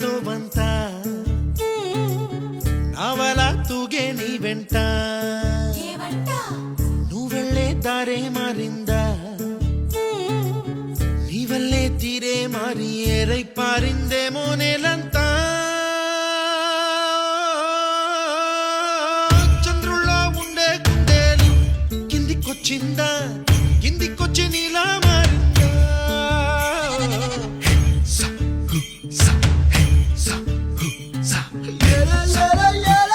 తోవంతా నావలా తూగే నీ వెంట నువ్వెళ్ళే దారే మారిందా నీ వల్లే తీరే మారి ఏరై పారిందేమో నేలంతా చంద్రుల్లో ఉండే గుండెలు కిందికొచ్చిందా కిందికొచ్చి నీలా